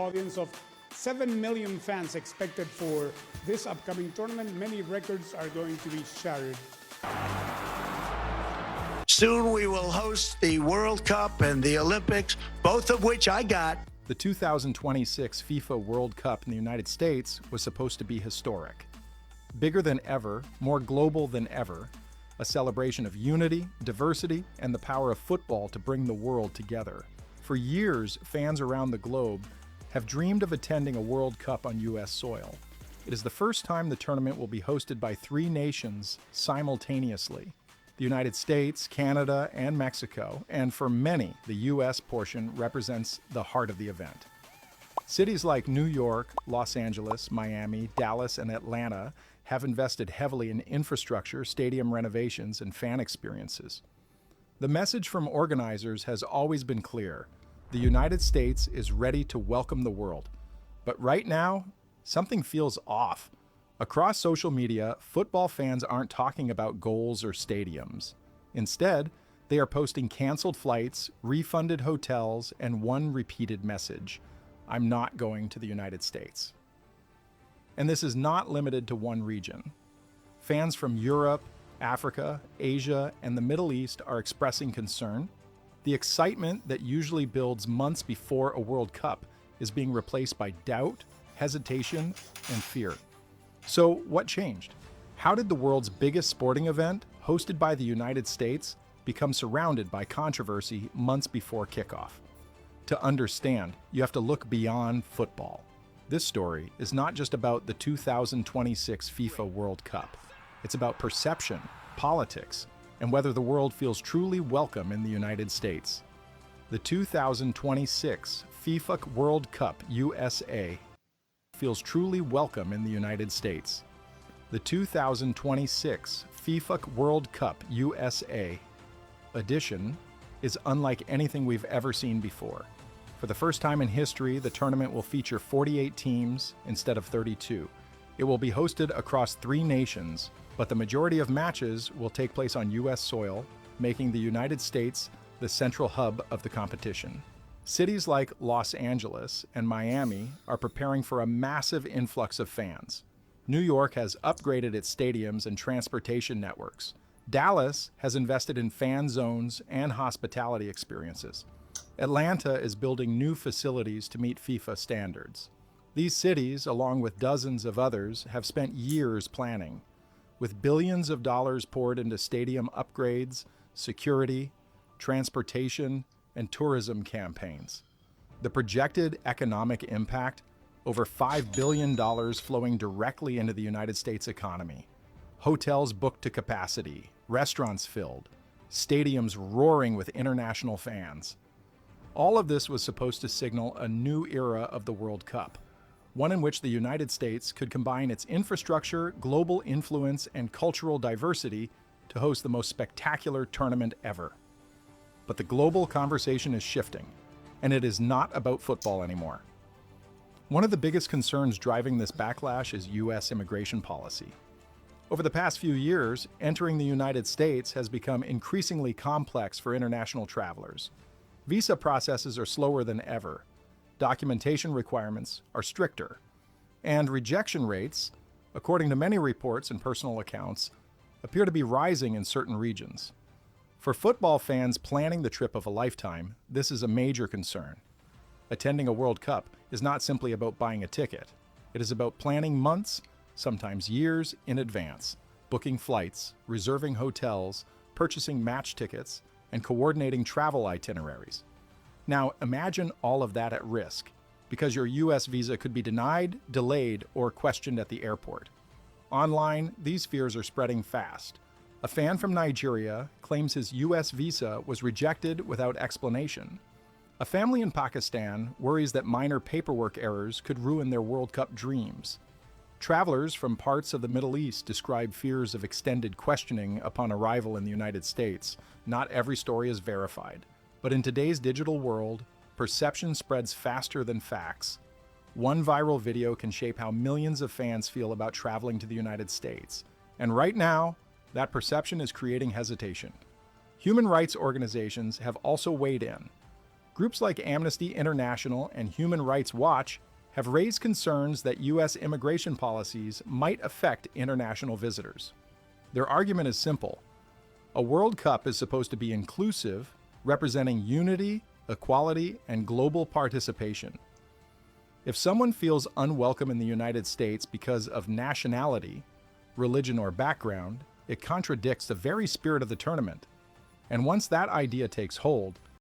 audience of 7 million fans expected for this upcoming tournament. Many records are going to be shattered. Soon we will host the World Cup and the Olympics, both of which I got. The 2026 FIFA World Cup in the United States was supposed to be historic. Bigger than ever, more global than ever, a celebration of unity, diversity, and the power of football to bring the world together. For years, fans around the globe have dreamed of attending a World Cup on U.S. soil. It is the first time the tournament will be hosted by 3 nations simultaneously: the United States, Canada, and Mexico, and for many, the U.S. portion represents the heart of the event. Cities like New York, Los Angeles, Miami, Dallas, and Atlanta have invested heavily in infrastructure, stadium renovations, and fan experiences. The message from organizers has always been clear: the United States is ready to welcome the world. But right now, something feels off. Across social media, football fans aren't talking about goals or stadiums. Instead, they are posting canceled flights, refunded hotels, and one repeated message: I'm not going to the United States. And this is not limited to one region. Fans from Europe, Africa, Asia, and the Middle East are expressing concern. The excitement that usually builds months before a World Cup is being replaced by doubt, hesitation, and fear. So what changed? How did the world's biggest sporting event, hosted by the United States, become surrounded by controversy months before kickoff? To understand, you have to look beyond football. This story is not just about the 2026 FIFA World Cup. It's about perception, politics, and whether the world feels truly welcome in the United States. The 2026 FIFA World Cup USA feels truly welcome in the United States. The 2026 FIFA World Cup USA edition is unlike anything we've ever seen before. For the first time in history, the tournament will feature 48 teams instead of 32. It will be hosted across 3 nations, but the majority of matches will take place on U.S. soil, making the United States the central hub of the competition. Cities like Los Angeles and Miami are preparing for a massive influx of fans. New York has upgraded its stadiums and transportation networks. Dallas has invested in fan zones and hospitality experiences. Atlanta is building new facilities to meet FIFA standards. These cities, along with dozens of others, have spent years planning, with billions of dollars poured into stadium upgrades, security, transportation, and tourism campaigns. The projected economic impact: over $5 billion flowing directly into the United States economy. Hotels booked to capacity, restaurants filled, stadiums roaring with international fans. All of this was supposed to signal a new era of the World Cup, one in which the United States could combine its infrastructure, global influence, and cultural diversity to host the most spectacular tournament ever. But the global conversation is shifting, and it is not about football anymore. One of the biggest concerns driving this backlash is U.S. immigration policy. Over the past few years, entering the United States has become increasingly complex for international travelers. Visa processes are slower than ever, documentation requirements are stricter, and rejection rates, according to many reports and personal accounts, appear to be rising in certain regions. For football fans planning the trip of a lifetime, this is a major concern. Attending a World Cup is not simply about buying a ticket. It is about planning months, sometimes years, in advance, booking flights, reserving hotels, purchasing match tickets, and coordinating travel itineraries. Now, imagine all of that at risk, because your U.S. visa could be denied, delayed, or questioned at the airport. Online, these fears are spreading fast. A fan from Nigeria claims his U.S. visa was rejected without explanation. A family in Pakistan worries that minor paperwork errors could ruin their World Cup dreams. Travelers from parts of the Middle East describe fears of extended questioning upon arrival in the United States. Not every story is verified, but in today's digital world, perception spreads faster than facts. One viral video can shape how millions of fans feel about traveling to the United States. And right now, that perception is creating hesitation. Human rights organizations have also weighed in. Groups like Amnesty International and Human Rights Watch have raised concerns that U.S. immigration policies might affect international visitors. Their argument is simple. A World Cup is supposed to be inclusive, representing unity, equality, and global participation. If someone feels unwelcome in the United States because of nationality, religion, or background, it contradicts the very spirit of the tournament. And once that idea takes hold,